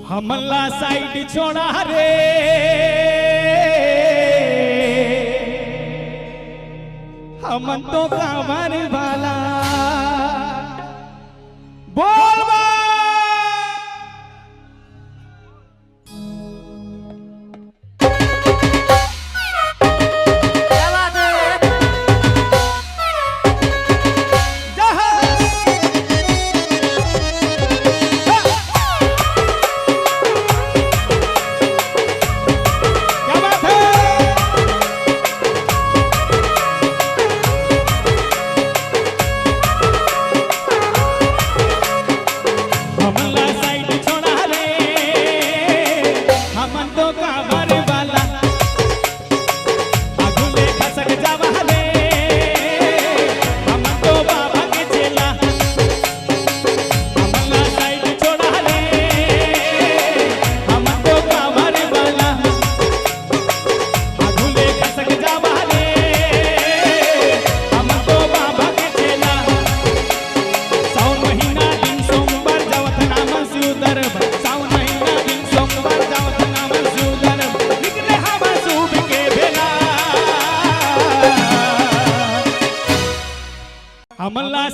हमला साइड छोड़ा रे हम तो कांवर वाला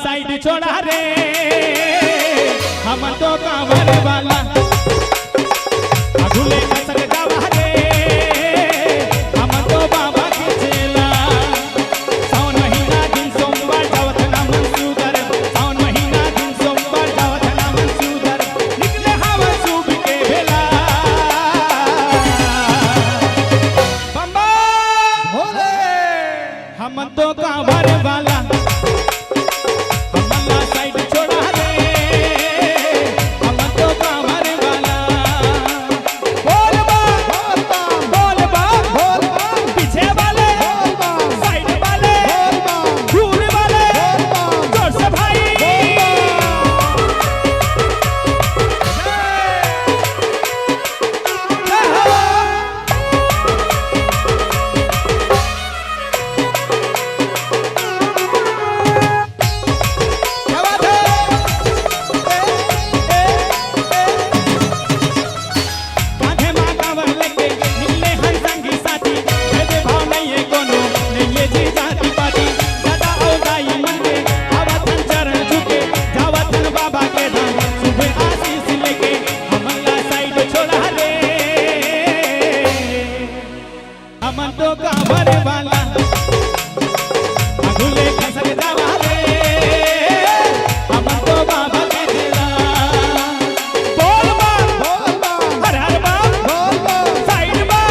साइड छोड़ा रे हम तो कांवर वाला झूले कसक जावा रे हम तो बाबा के चेला सावन महीना दिन सोमवार जावत ना मंसूदर सावन महीना दिन सोमवार जावत ना मंसूदर निकले हवा सूब के बेला बम्बा भोले हम तो कांवर वाला हमला साइड छोड़ा रे हम तो कांवर वाला बोल बा पीछे वाले साइड वाले झूले वाले जोर से भाई क्या बात है कांधे मां कांवर लेके निकले हर संगी साथी भेदे भाव नहीं है कोनो नहीं ये जी जाति पाती दादा ओ दाई मन के आवतन चरण झुके जावतन बाबा के धाम सुबह आशीष लेके हमला साइड छोड़ा रे हम तो कांवर वाला झूले खसक जावा रे हम तो बाबा के चेला बोल बा हर हर बा साइड बा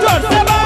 जोर से बा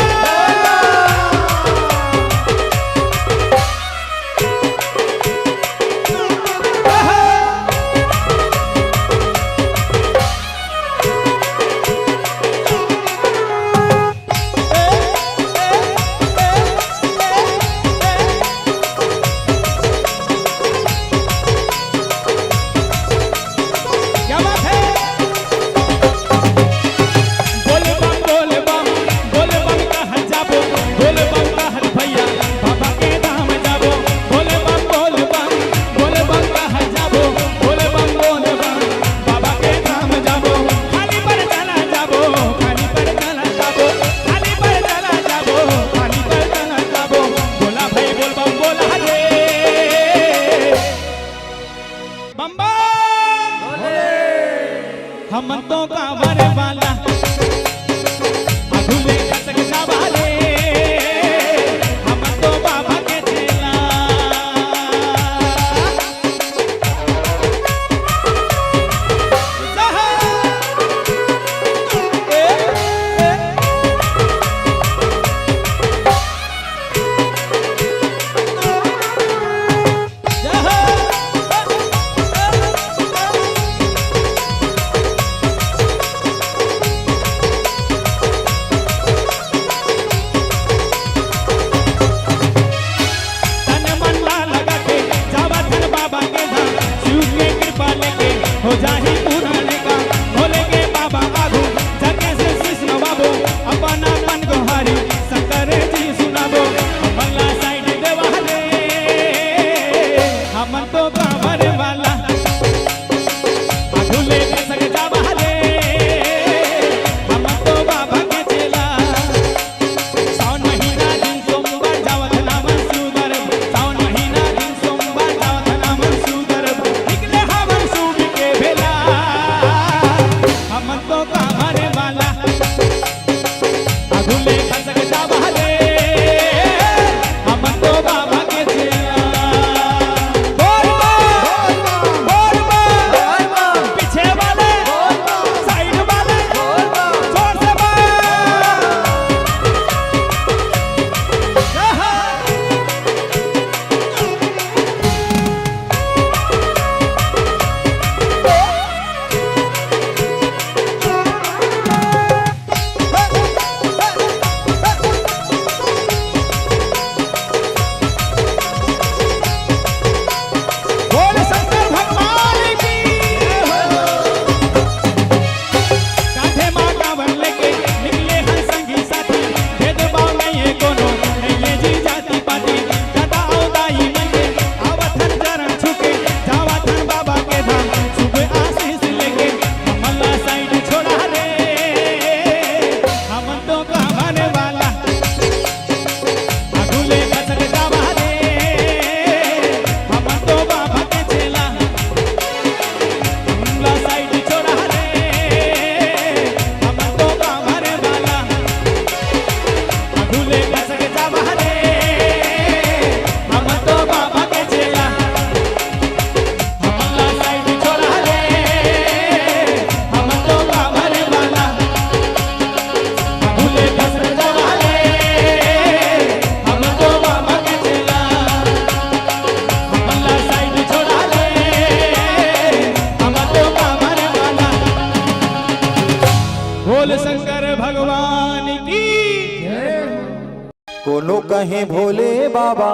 कोनो कहे भोले बाबा,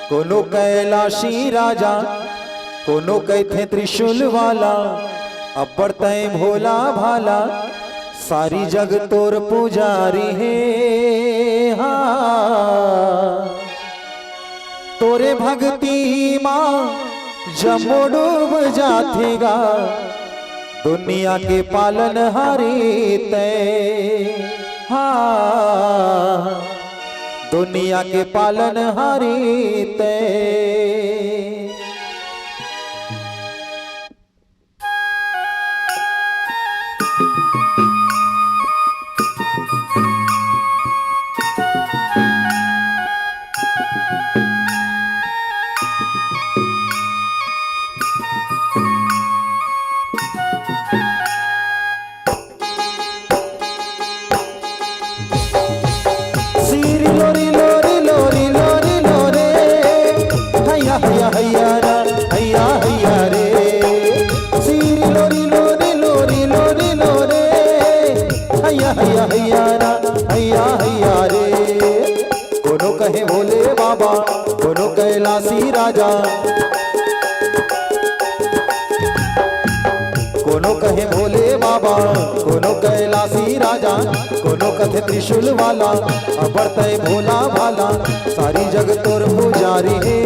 कोनो कैलाशी राजा, कोनो कहते त्रिशूल वाला, अब्बर तय भोला भाला, सारी जग तोर पुजारी है। हाँ तोरे भक्ति माँ जमो डूब जातेगा, दुनिया के पालन हारी तय। हाँ दुनिया के पालन हारी तय। कोनो कहे भोले बाबा, कोनो कैलाशी राजा, कोनो कहे भोले बाबा, कोनो कैलाशी राजा, कोनो कथे त्रिशूल वाला, अबर तय भोला भाला, सारी जग तोर पुजारी है।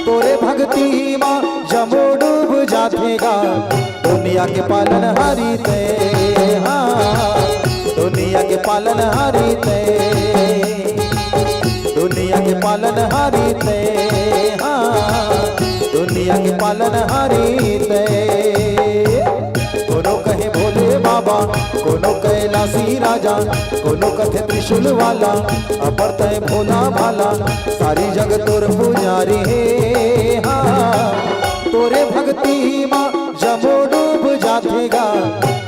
तोरे भक्ति माँ जमो डूब जातेगा, दुनिया के पालन हारी तय। हाँ दुनिया के पालन हारी तय, दुनिया के पालन हारी तय। हाँ दुनिया के पालन हारी तय। कोनो कहे भोले बाबा, कोनो कैलाशी राजा, कोनो कथे त्रिशूल वाला, अपर तय भोला भाला, सारी जग तोर पुजारी है। हाँ तोरे भक्ति माँ जमो डूब जातेगा,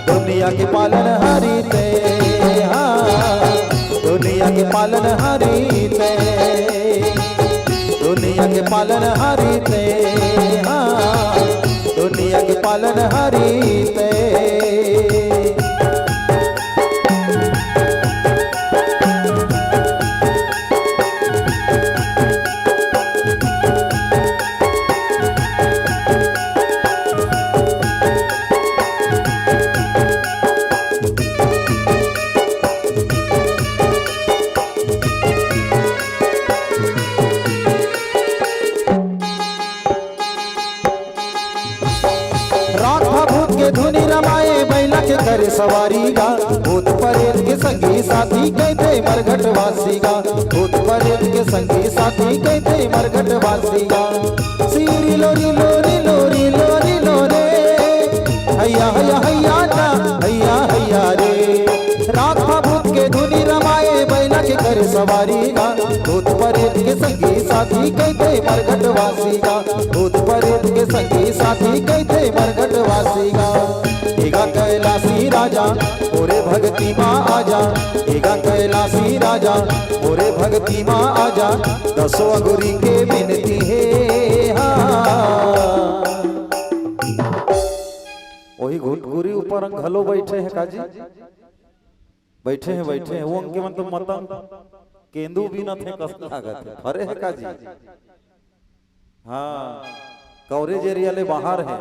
दुनिया के पालन हारी तय। हाँ दुनिया के पालन हारी तय, दुनिया के पालन हारी तय। हाँ दुनिया के पालन हारी तय। धुनी रमाए बैला के करे सवारी गा, भूत परेत के संगी साथी कहते मरघट वासी गा, भूत परेत के संगी साथी कहते मरघट वासी गा। सीरी लोरी लोरी लोरी लोरी लोरे, हैया हैया हैया ना हैया हैया रे। राधा भूत के धुनी रमाए बैला के करे सवारी गा, भूत परेत के संगी साथी कहते मरघट वासी गा, भूत परेत के संगी साथी कहते मरघट वासी गा। एगा कैलाशी राजा ओरे भक्ति माँ आजा, एगा कैलाशी राजा ओरे भक्ति माँ आजा, दसों अगुरी के विनती है। हाँ वही घुटगुरी ऊपर अंग हलो बैठे हैं काजी, बैठे हैं वो अंग के मतलब मतंग केंदू भी न थे कस लागत अरे है काजी। हाँ कवरेज एरिया ले बाहर है,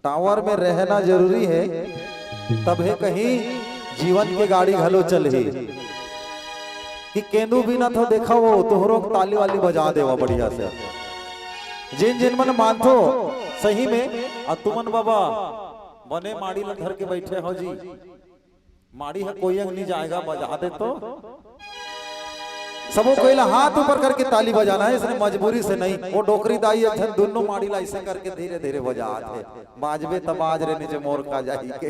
टावर में रहना जरूरी है, तब है कहीं जीवन के गाड़ी घलो चल है। कि केंदू भी ना था देखा वो तोहरों ताली वाली बजा देवा बढ़िया से। जिन जिन मन मानथो सही में तुमन बाबा बने माड़ी धर के बैठे हो जी, माड़ी है कोई अंग नहीं जाएगा बजा दे तो सबो कोई हाथ ऊपर करके ताली बजाना है, इसने मजबूरी से नहीं। वो डोकरी दाई अथन दोनों माड़ी ला ऐसे करके धीरे धीरे बजाते बाजबे तबाज रे नीचे मोर का जाई के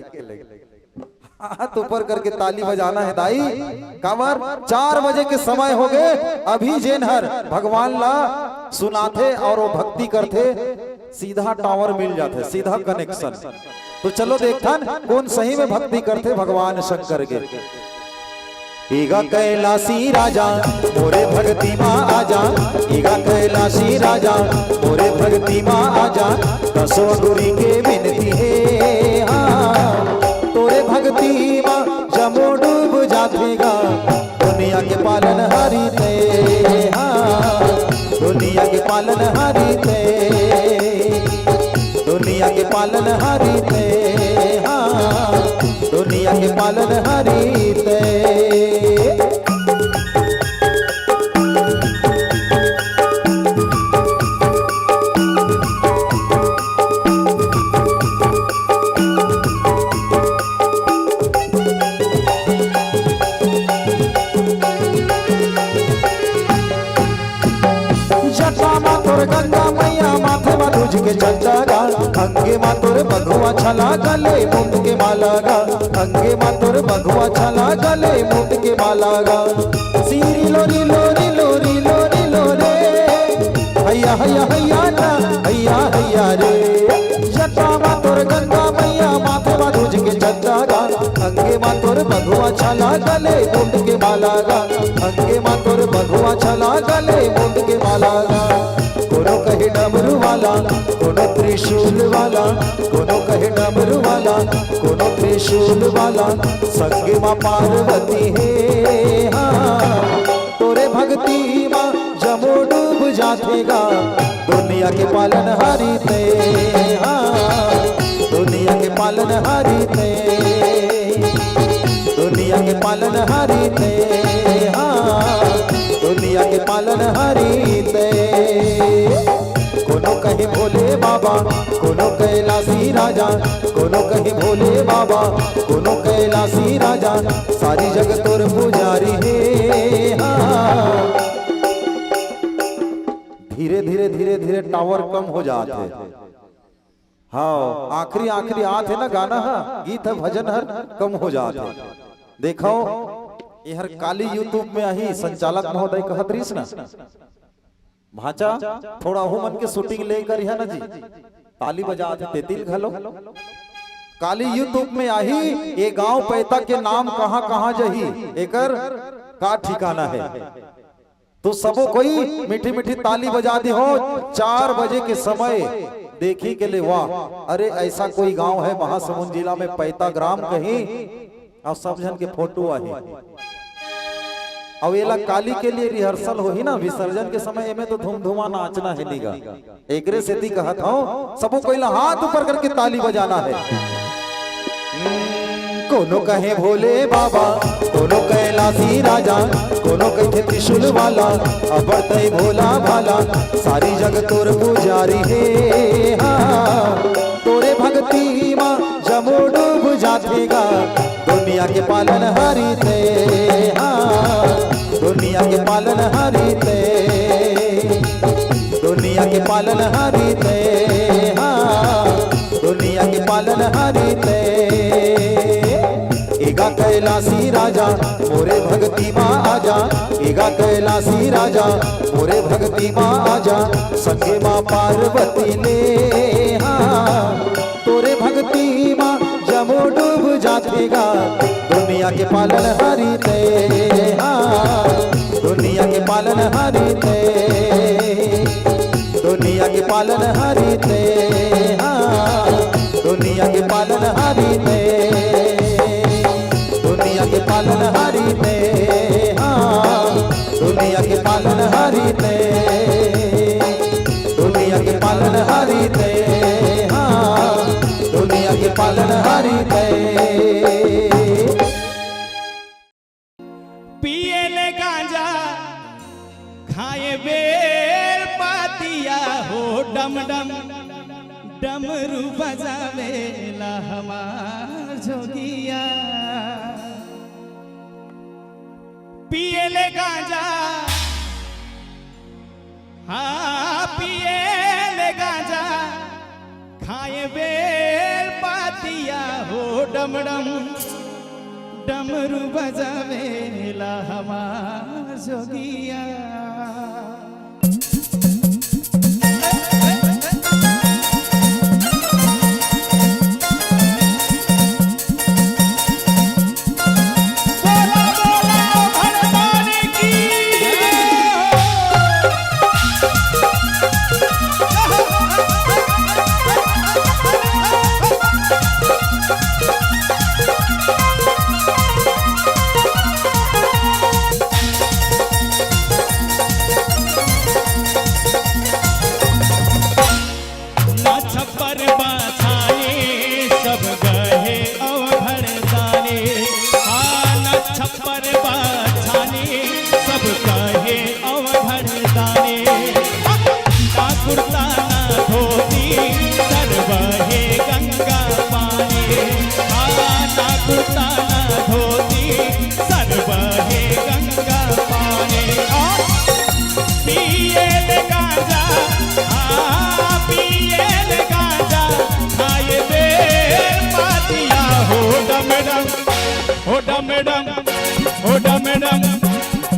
हाथ ऊपर करके ताली बजाना है दाई। कावर 4 बजे के समय हो गए, अभी जेनहर भगवान ला सुनाथे और वो भक्ति करते सीधा टावर मिल जाते, सीधा कनेक्शन। तो चलो देखथन कौन सही में भक्ति करते भगवान शंकर के। ईगा कैलाशी राजा मोरे भक्ति माँ आजा, ईगा कैलाशी राजा मोरे भक्ति माँ आजा, दसों गुरी के विनती है। हाँ तोरे भक्ति माँ जमो डूब जातेगा, दुनिया दुनिया के पालनहारी ते, हाँ दुनिया के पालनहारी ते, दुनिया के पालनहारी ते, हाँ दुनिया के पालनहारी ते। गंगा मैया माथे मा तुझ के चंदा गा, अंगे मा तोर बघुआ छला गले मुंड के माला गा, अंगे मा तोर बघुआ छला गले मुंड के माला गा। सीरी लोरी लोरी लोरी लोरी लोरे, हैया हैया हैया ना हैया हैया रे। जटा मा तोर गंगा मैया माथे मा तुझ के चंदा गा, अंगे मा तोर बघुआ छला गले मुंड के माला गा, अंगे मा तोर बघुआ छला गले मुंड के माला गा। कोनो कहे डमरू वाला, कोनो त्रिशूल वाला, कोनो कहे डमरू वाला, कोनो त्रिशूल वाला, संगे माँ पार्वती है, हाँ तोरे भक्ति माँ जमो डूब जातेगा। दुनिया के पालनहारी ते, हाँ दुनिया के पालनहारी ते, दुनिया के पालनहारी ते, हाँ दुनिया के पालनहारी ते। कोनो कहे भोले बाबा, कोनो कैलाशी राजा, कोनो कहे भोले बाबा, कोनो कैलाशी राजा, सारी जगत तोर पुजारी है, हाँ। धीरे धीरे धीरे धीरे टावर कम हो जाते हैं, हाँ आखिरी आखिरी आते ना गाना है, गीत है भजन हर कम हो जाते। देखो ये हर काली यूट्यूब में आई संचालक महोदय कहत रहीस ना, भाचा थोड़ा हो मन के शूटिंग लेकर है ना जी, ताली बजा थे तेतिल घलो। काली यूट्यूब में आई ये गांव पैता के नाम कहां कहां जही, एकर का ठिकाना है। तो सबो कोई मीठी मीठी ताली बजा दी हो 4 बजे के समय देखी के लिए, वाह अरे ऐसा कोई गांव है महासमुंद जिला में पैता ग्राम कहीं, और सब जन के फोटो आई। अवेला काली के लिए रिहर्सल हो ही ना, विसर्जन के समय में तो धूमधुमा नाचना है नीगा, एकरे सेती कहत हूं सबो कोई हाथ ऊपर करके ताली बजाना है। कोनो कहे भोले बाबा, कोनो कैलाशी राजा, कोनो कहे त्रिशूल वाला, अबर तय भोला भाला, सारी जग तोर पुजारी है, हाँ तोरे भक्ति माँ जमो डूब जातेगा। दुनिया के पालनहारी ते, हाँ दुनिया के पालनहारी ते, दुनिया के पालनहारी ते, हाँ दुनिया के पालनहारी ते। एगा कैलाशी राजा मोरे भक्ति माँ आजा, एगा कैलाशी राजा मोरे भक्ति माँ आजा, संगे माँ पार्वती ने, हाँ तोरे भक्ति माँ जमो डूब जातेगा। दुनिया के पालनहारी ते, हाँ दुनिया के पालनहारी ते, दुनिया के पालनहारी ते, हाँ दुनिया के पालनहारी ते, दुनिया के पालनहारी ते, हाँ दुनिया के पालनहारी ते, दुनिया के पालनहारी ते, हाँ दुनिया के पालनहारी ते। पिए ले गांजा खाए बेल पातिया हो, डम डम डमरू बजावेला हमार जोगिया। पिए ले गांजा, हाँ पिए ले गांजा खाए बेल पातिया हो, डम डम डमरू बजावेला हमार जोगिया। छप्पर छानी सब कहे अवघड़ दानी ना कुर्ता ना धोती सर बहे गंगा पानी ना कुर्ता ना धोती सर बहे गंगा पानी पिए ले गांजा पिए ले गांजा खाए बेर पातिया हो डम डम हो डम डम हो डम डम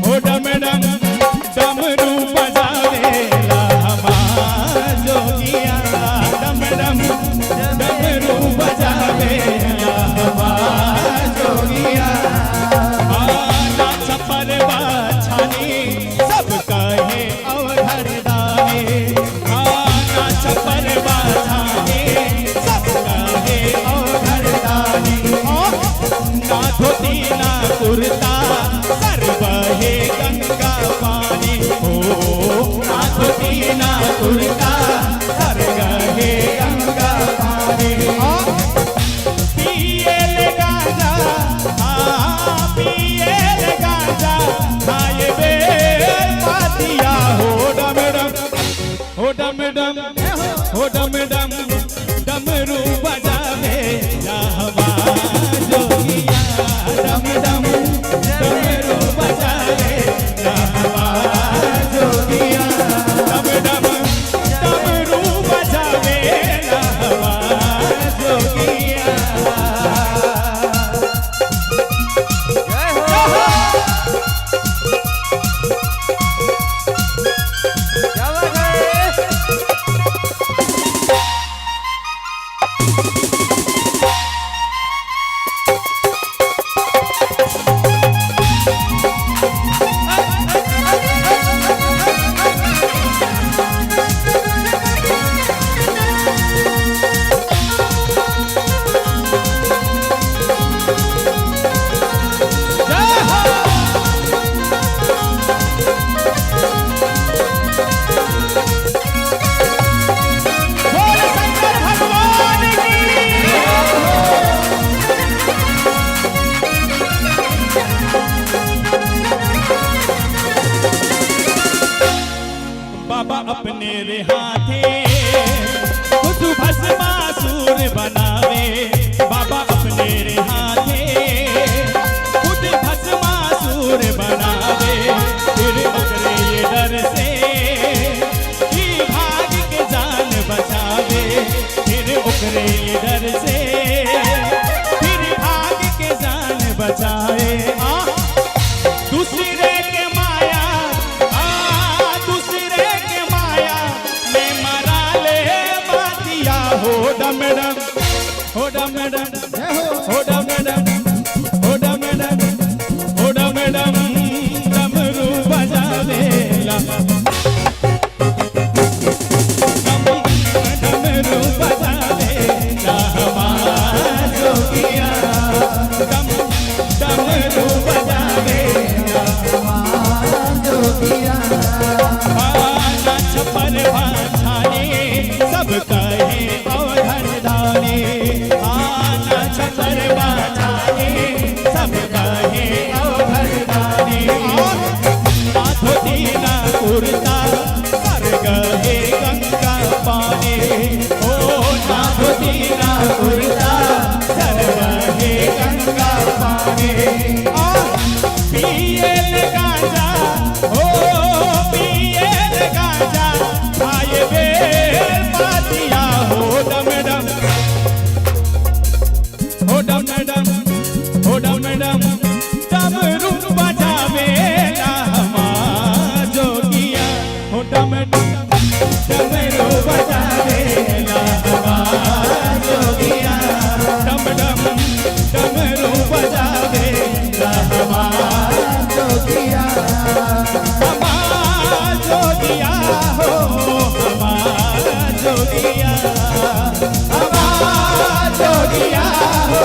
हो डम डम डमरू बजावेला हमार जोगिया डम डम डमरू बजावेला हमार जोगिया ना छप्पर छानी सब कहे अवघड़ दानी ना छप्पर छानी सब कहे अवघड़ दानी ना धोती ना कुर्ता सर बहे गंगा पानी ना धोती ना कुर्ता सर बहे गंगा पानी पिए ले गांजा पिए ले गांजा खाए बेर पातिया हो डम डम हो डम डम हो डम डम डमरू बजावे हमार जोगिया डम डम डमरू बजावे हमार जोगिया डम डम डमरू बजावे हमार जोगिया बाबा अपने रे हाथे खुद भस्मासुर बनावे बाबा अपने रे हाथे खुद भस्मासुर बनावे फिर ओकरे ये डर से कि भाग के जान बचावे फिर ओकरे ये डर से फिर भाग के जान बचावे दूसरे के माया दूसरे के माया में मरा ले मातिया हो डम डम हो डम डम हो डम डम हो डम डम हो डम डम डमरू बजावेला डमरू बजावेला हमार जोगिया डमरू बजावेला हमार जोगिया ना छप्पर छानी सब कहे अवघड़ दानी ना छप्पर छानी सब कहे अवघड़ दानी ना धोती ना कुर्ता सर गहे गंगा पानी ना धोती ना कुर्ता सर गहे गंगा पानी पिए ले गांजा पिए ले गांजा खाए बेर पातिया हो डम डम हो डम डम हो डम डम डमरू बजावेला हमार जोगिया हो डम डम डमरू बजावेला हमार जोगिया डम डम डमरू बजावेला हमार जोगिया हमार जोगिया हो हमार जोगिया हमार जोगिया हो